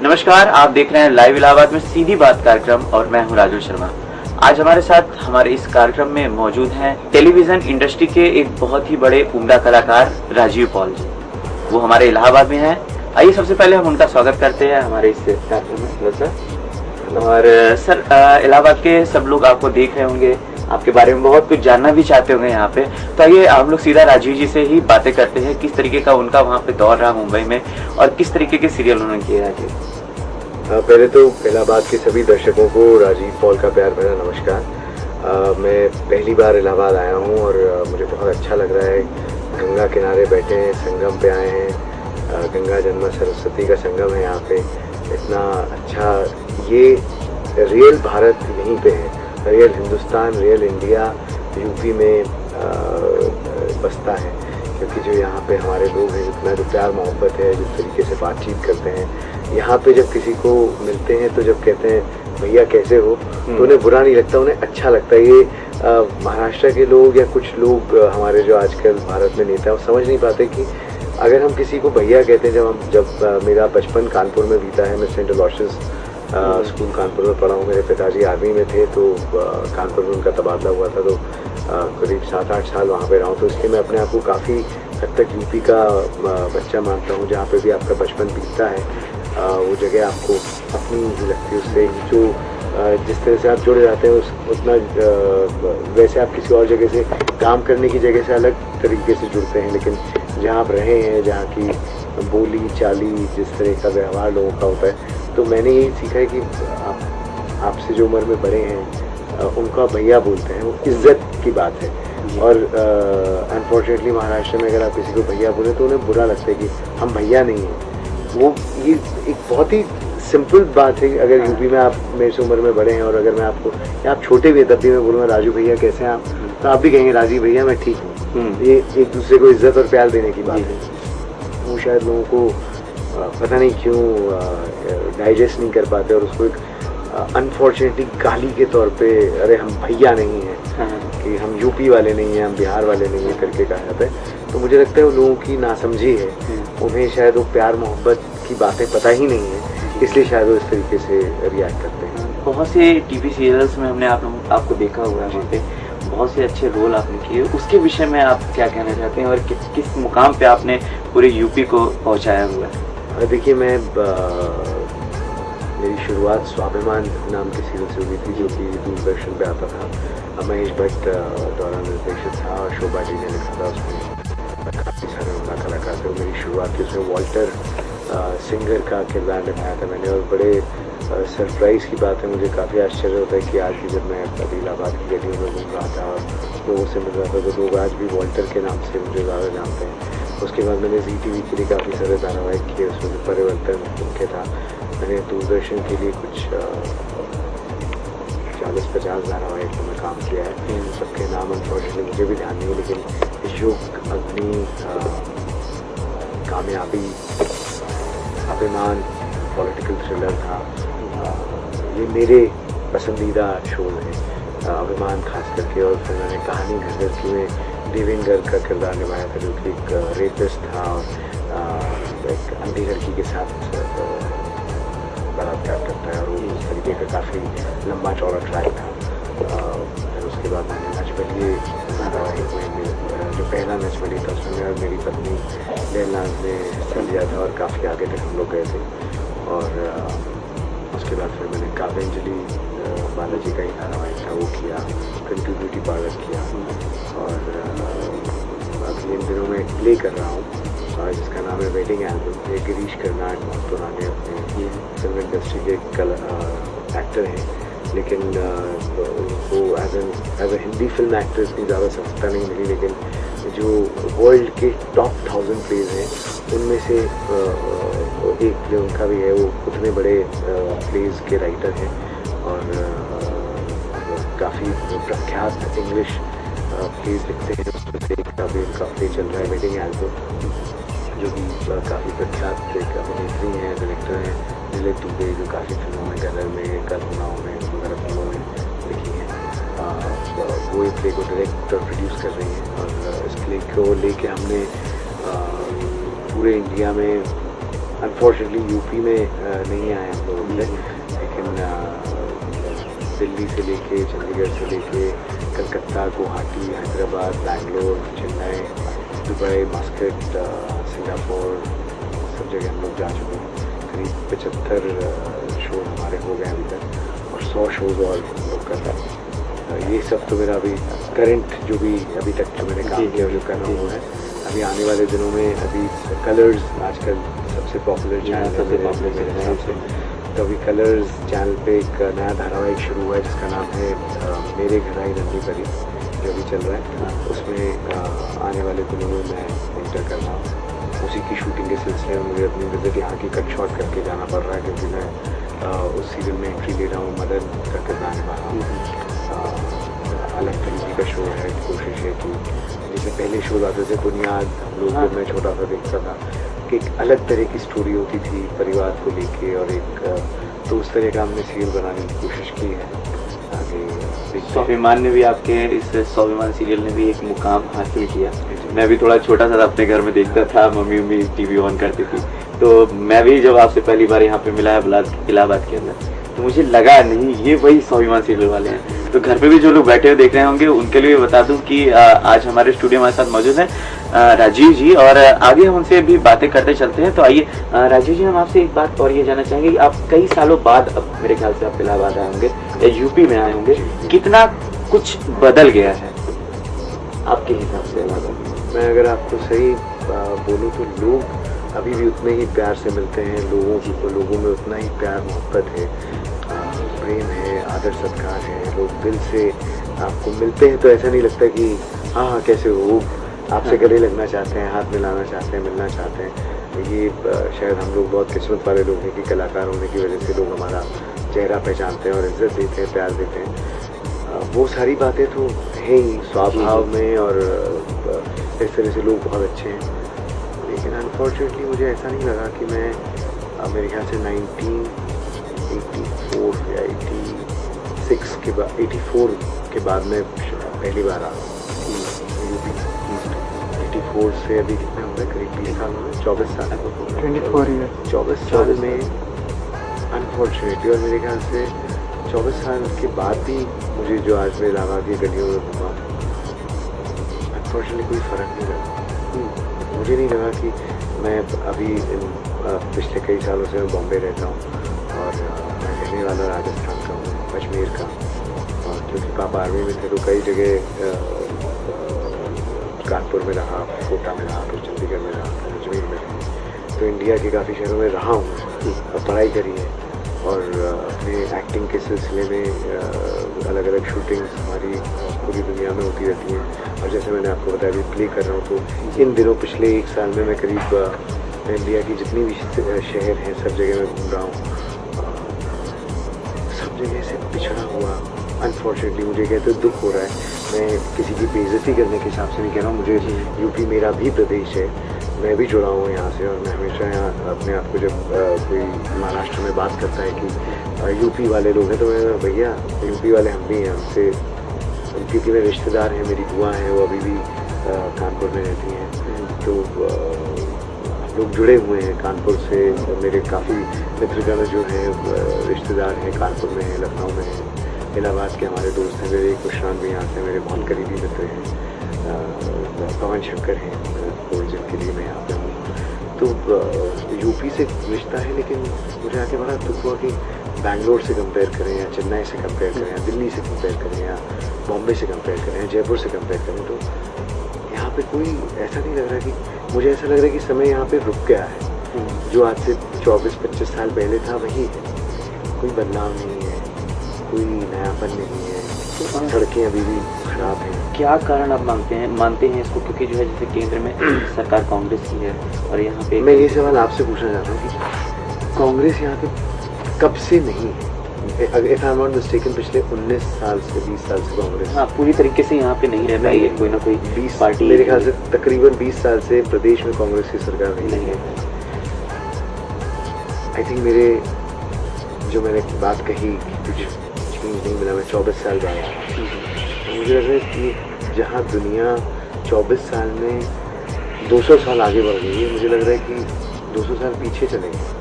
नमस्कार, आप देख रहे हैं लाइव इलाहाबाद में सीधी बात कार्यक्रम और मैं हूं राजू शर्मा। आज हमारे साथ हमारे इस कार्यक्रम में मौजूद हैं टेलीविजन इंडस्ट्री के एक बहुत ही बड़े उम्दा कलाकार राजीव पॉल जी। वो हमारे इलाहाबाद में हैं। आइए सबसे पहले हम उनका स्वागत करते हैं हमारे इस कार्यक्रम में। Hello sir. और सर, इलाहाबाद के सब लोग आपको देख रहे होंगे, आपके बारे में बहुत कुछ जानना भी चाहते होंगे यहाँ पे। तो आइए हम लोग सीधा राजीव जी से ही बातें करते हैं, किस तरीके का उनका वहाँ पे दौर रहा मुंबई में और किस तरीके के सीरियल उन्होंने किए। राजीव, पहले तो इलाहाबाद के सभी दर्शकों को राजीव पॉल का प्यार भरा नमस्कार। मैं पहली बार इलाहाबाद आया हूँ और मुझे बहुत अच्छा लग रहा है। गंगा किनारे बैठे हैं, संगम पे आए हैं। गंगा जमुना सरस्वती का संगम है यहाँ पे। इतना अच्छा, ये रियल भारत यहीं पे है, real Hindustan, real India UP में बसता है। क्योंकि जो यहाँ पे हमारे लोग हैं, जितना जो प्यार मोहब्बत है, जिस तरीके से बातचीत करते हैं यहाँ पे, जब किसी को मिलते हैं तो जब कहते हैं भैया कैसे हो, तो उन्हें बुरा नहीं लगता, उन्हें अच्छा लगता है। ये महाराष्ट्र के लोग या कुछ लोग हमारे जो आजकल भारत में नेता हैं, वो समझ नहीं पाते कि अगर हम किसी को भैया कहते हैं। जब मेरा बचपन कानपुर में बीता है, मैं सेंट अलोयसियस स्कूल कानपुर में पढ़ा हूँ। मेरे पिताजी आर्मी में थे, तो कानपुर में उनका तबादला हुआ था, तो करीब 7-8 साल वहाँ पे रहा हूँ। तो इसलिए मैं अपने आप को काफ़ी हद तक यूपी का बच्चा मानता हूँ। जहाँ पे भी आपका बचपन बीतता है वो जगह आपको अपनी ही लगती है। उससे जो जिस तरह से आप जुड़े जाते हैं उतना वैसे आप किसी और जगह से, काम करने की जगह से अलग तरीके से जुड़ते हैं। लेकिन जहाँ आप रहे हैं, जहाँ की बोली चाली, जिस तरह का व्यवहार लोगों का होता है, तो मैंने यही सीखा है कि आपसे जो उम्र में बड़े हैं उनका भैया बोलते हैं, वो इज्जत की बात है। और अनफॉर्चुनेटली महाराष्ट्र में अगर आप किसी को भैया बोले तो उन्हें बुरा लगता है कि हम भैया नहीं हैं। ये एक बहुत ही सिंपल बात है। अगर यूपी में आप मेरे से उम्र में बड़े हैं और अगर मैं आपको, या आप छोटे भी हैं तब भी मैं बोलूँगा राजू भैया कैसे हैं आप, तो आप भी कहेंगे राजीव भैया मैं ठीक हूँ। ये एक दूसरे को इज्जत और प्यार देने की बात है। वो शायद लोगों को पता नहीं क्यों डाइजेस्ट नहीं कर पाते और उसको एक अनफॉर्चुनेटली गाली के तौर पे, अरे हम भैया नहीं हैं, कि हम यूपी वाले नहीं हैं, हम बिहार वाले नहीं हैं करके कहा जाता है। तो मुझे लगता है वो लोगों की नासमझी है। उन्हें शायद वो प्यार मोहब्बत की बातें पता ही नहीं है, इसलिए शायद वो इस तरीके से रिएक्ट करते हैं। बहुत से टीवी सीरियल्स में हमने आपको देखा हुआ है, वहाँ पे बहुत से अच्छे रोल आपने किए। उसके विषय में आप क्या कहना चाहते हैं और किस मुकाम पे आपने पूरे यूपी को पहुँचाया हुआ है? देखिए, मेरी शुरुआत स्वाभिमान नाम की सीरियल से हुई थी, जो कि दूरदर्शन पे आता था। महेश भट्ट द्वारा निर्देशित था और शोभा जी ने लिखा था। उसमें काफ़ी सारे उम्दा कलाकार थे। मेरी शुरुआत की उसमें वॉल्टर सिंगर का किरदार निभाया था मैंने। और बड़े सरप्राइज़ की बात है, मुझे काफ़ी आश्चर्य होता है कि आज भी जब मैं इलाहाबाद की गलियों में घूम रहा था और लोगों से मिल रहा था, तो लोग आज भी वॉल्टर के नाम से मुझे ज़्यादा जानते हैं। उसके बाद मैंने ZTV के लिए काफ़ी सारे धारावाहिक किए, उसमें परिवर्तन मुख्य था। मैंने दूरदर्शन के लिए कुछ 40-50 धारावाहिकों में काम किया है। सबके नाम अनफॉर्चुनेटली मुझे भी ध्यान नहीं है, लेकिन युग, अग्नि, कामयाबी, अभिमान पॉलिटिकल थ्रिलर था, ये मेरे पसंदीदा शोज हैं। अभिमान खास करके। और फिर मैंने कहानी घर की में देवेंद्र का किरदार निभाया था, जो कि एक रेपिस्ट था और एक अंधी लड़की के साथ बलात्कार करता है, और वो उस तरीके का काफ़ी लंबा चौड़ा ट्रैक था। फिर उसके बाद मैंने नच बलिए धारावाहिक में, जो पहला नच बलिए था, उसमें और मेरी पत्नी लैलनाज ने हिस्सा लिया था और काफ़ी आगे तक हम लोग गए थे। और उसके बाद फिर मैंने काव्यांजलि बालाजी का ही धारावाहिक था, वो किया। कंट्री ब्यूटी पार्लर किया। और अभी इन दिनों में प्ले कर रहा हूँ जिसका नाम है वेडिंग एल्बम। ये गिरीश कर्नाड, बहुत पुराने अपने फिल्म इंडस्ट्री के एक्टर हैं, लेकिन उनको as a Hindi film actor इतनी ज़्यादा सफलता नहीं मिली। लेकिन जो वर्ल्ड के टॉप 1000 प्लेज हैं, उनमें से एक प्ले उनका भी है। वो उतने बड़े प्लेज के राइटर हैं और काफ़ी प्रख्यात इंग्लिश प्लेज लिखते हैं। उसमें से एक का भी उनका प्ले चल रहा है, वेडिंग एल्बम, जो कि काफ़ी प्रख्यात एक अभिनेत्री हैं, डायरेक्टर हैं, दिलीप दुबे, जो काफ़ी फिल्मों में, गदर में, कल्पनाओं में, वगैरह फिल्मों में लिखी हैं। वो एक प्ले को डायरेक्ट और प्रोड्यूस कर रही हैं। और इस प्ले को लेके हमने पूरे इंडिया में अनफॉर्चुनेटली यूपी में नहीं आए हम लोग अभी तक, लेकिन दिल्ली से लेके, चंडीगढ़ से लेके, Calcutta, Guwahati, Hyderabad, Bangalore, Chennai, Dubai, Muscat, Singapore, सब जगह हम लोग जा चुके हैं। करीब 75 शो हमारे हो गए अभी तक और 100 शोज़ और बुक करता है। ये सब तो मेरा अभी करंट जो भी अभी तक जो मैंने काम किया जो कर रहा हूँ है। अभी आने वाले दिनों में अभी कलर्स आजकल सबसे पॉपुलर चैनल है मेरे हिसाब से, तो अभी कलर्स चैनल पे एक नया धारावाहिक शुरू हुआ है जिसका नाम है मेरे घर आई नन्ही परी, जो अभी चल रहा है। उसमें आने वाले दिनों में मैं एंटर कर रहा हूँ। उसी की शूटिंग के सिलसिले में मुझे अपनी विजिट यहाँ की कट शॉट करके जाना पड़ रहा है, क्योंकि मैं उस सीरियल में एंट्री ले रहा हूँ, मदन का किरदार निभा रहा हूँ। अलग तरीके का शो है, कोशिश है कि जैसे पहले शो आते थे बुनियाद, हम लोग जब मैं छोटा सा देखता था कि एक अलग तरह की स्टोरी होती थी परिवार को लेके, और एक तो उस तरह का हमने सीरियल बनाने की कोशिश की है। आगे स्वाभिमान ने भी आपके इस स्वाभिमान सीरियल ने भी एक मुकाम हासिल किया। मैं भी थोड़ा छोटा सा अपने घर में देखता था, मम्मी टीवी ऑन करती थी, तो मैं भी जब आपसे पहली बार यहाँ पे मिला है इलाहाबाद के अंदर, तो मुझे लगा नहीं ये वही स्वाभिमान सीरियल वाले हैं। तो घर पे भी जो लोग बैठे हुए देख रहे होंगे उनके लिए बता दूं कि आज हमारे स्टूडियो हमारे साथ मौजूद हैं राजीव जी, और आगे हम उनसे भी बातें करते चलते हैं। तो आइए राजीव जी, हम आपसे एक बात और ये जानना चाहेंगे कि आप कई सालों बाद, अब मेरे ख्याल से आप इलाहाबाद आए होंगे या यूपी में आए होंगे, कितना कुछ बदल गया है आपके हिसाब से इलाहाबाद? मैं अगर आपको सही बोलूँ तो लोग अभी भी उतने ही प्यार से मिलते हैं, लोगों में उतना ही प्यार मोहब्बत है, प्रेम है, आदर सत्कार है। लोग दिल से आपको मिलते हैं तो ऐसा नहीं लगता कि हाँ कैसे हो, आपसे गले लगना चाहते हैं, हाथ मिलाना चाहते हैं, मिलना चाहते हैं। ये शायद हम लोग बहुत किस्मत वाले लोग हैं कि कलाकार होने की वजह से लोग हमारा चेहरा पहचानते हैं और इज्जत देते हैं, प्यार देते हैं। वो सारी बातें तो है ही स्वभाव में, और इस तरह से लोग बहुत अच्छे हैं। लेकिन अनफॉर्चुनेटली मुझे ऐसा नहीं लगा कि मैं मेरे ख्याल से 1984 या 86 के बाद 84 के बाद मैं पहली बार आया यूपी। 84 से अभी कितने हो गए, करीब 20 साल हो गए, 24 साल 24 साल में अनफॉर्चुनेटली, और मेरे ख्याल से 24 साल के बाद भी मुझे जो आज मैं इलाहाबाद की गलियों में घूमा, अनफॉर्चुनेटली कोई फ़र्क नहीं लगा। मुझे नहीं लगा कि मैं अभी पिछले कई सालों से मैं बॉम्बे रहता हूँ, और मैं रहने वाला राजस्थान का हूँ, अजमेर का, और क्योंकि पापा आर्मी में थे तो कई जगह कानपुर में रहा, कोटा में रहा, फिर चंडीगढ़ में रहा, अजमेर में रहा, तो इंडिया के काफ़ी शहरों में रहा हूँ और पढ़ाई करी है। और अपने एक्टिंग के सिलसिले में अलग अलग शूटिंग्स हमारी पूरी दुनिया में होती रहती हैं। और जैसे मैंने आपको बताया, अभी प्ले कर रहा हूँ, तो इन दिनों पिछले 1 साल में मैं करीब इंडिया की जितनी भी शहर हैं सब जगह मैं घूम रहा हूँ। सब जगह से पिछड़ा हुआ अनफॉर्चुनेटली मुझे कहते दुख हो रहा है। मैं किसी की बेइज्जती करने के हिसाब से नहीं कह रहा हूँ, मुझे यूपी मेरा भी प्रदेश है, मैं भी जुड़ा हूँ यहाँ से, और मैं हमेशा यहाँ अपने आप को जब कोई महाराष्ट्र में बात करता है कि यूपी वाले लोग हैं, तो मैं भैया यूपी वाले हम भी हैं, हमसे क्योंकि मेरे रिश्तेदार हैं, मेरी बुआ हैं, वो अभी भी कानपुर में रहती हैं, तो लोग जुड़े हुए हैं कानपुर से। मेरे काफ़ी मित्रगण जो हैं रिश्तेदार हैं, कानपुर में हैं, लखनऊ में हैं, इलाहाबाद के हमारे दोस्त हैं, मेरे कुशरान भी यहाँ से मेरे बहुत करीबी मित्र हैं, पवन शंकर हैं, जिनके लिए मैं यहाँ पे हूँ। तो यूपी से रिश्ता है, लेकिन मुझे आके बड़ा दुख हुआ कि बैंगलोर से कंपेयर करें, या चेन्नई से कंपेयर करें, या दिल्ली से कंपेयर करें, या बॉम्बे से कंपेयर करें, या जयपुर से कंपेयर करें, तो यहाँ पे कोई ऐसा नहीं लग रहा कि मुझे ऐसा लग रहा है कि समय यहाँ पे रुक गया है। जो आज से 24-25 साल पहले था वही है, कोई बदलाव नहीं है, कोई नयापन नहीं है, सड़कें अभी भी खराब हैं। क्या कारण आप मानते हैं इसको? क्योंकि जो है जैसे केंद्र में सरकार कांग्रेस की है, और यहाँ पे मैं ये सवाल आपसे पूछना चाहता हूँ कि कांग्रेस यहाँ पे कब से नहीं है? If I am not mistaken पिछले 19 साल से 20 साल से कांग्रेस पूरी तरीके से यहाँ पे नहीं रह पाई है। कोई ना कोई 20 पार्टी, मेरे ख्याल से तकरीबन 20 साल से प्रदेश में कांग्रेस की सरकार नहीं है। आई थिंक मेरे जो मैंने बात कही कुछ चेंज नहीं मिला, मैं 24 साल बाद मुझे लग रहा है कि जहाँ दुनिया 24 साल में 200 साल आगे बढ़ गई है, मुझे लग रहा है कि 200 साल पीछे चले गए।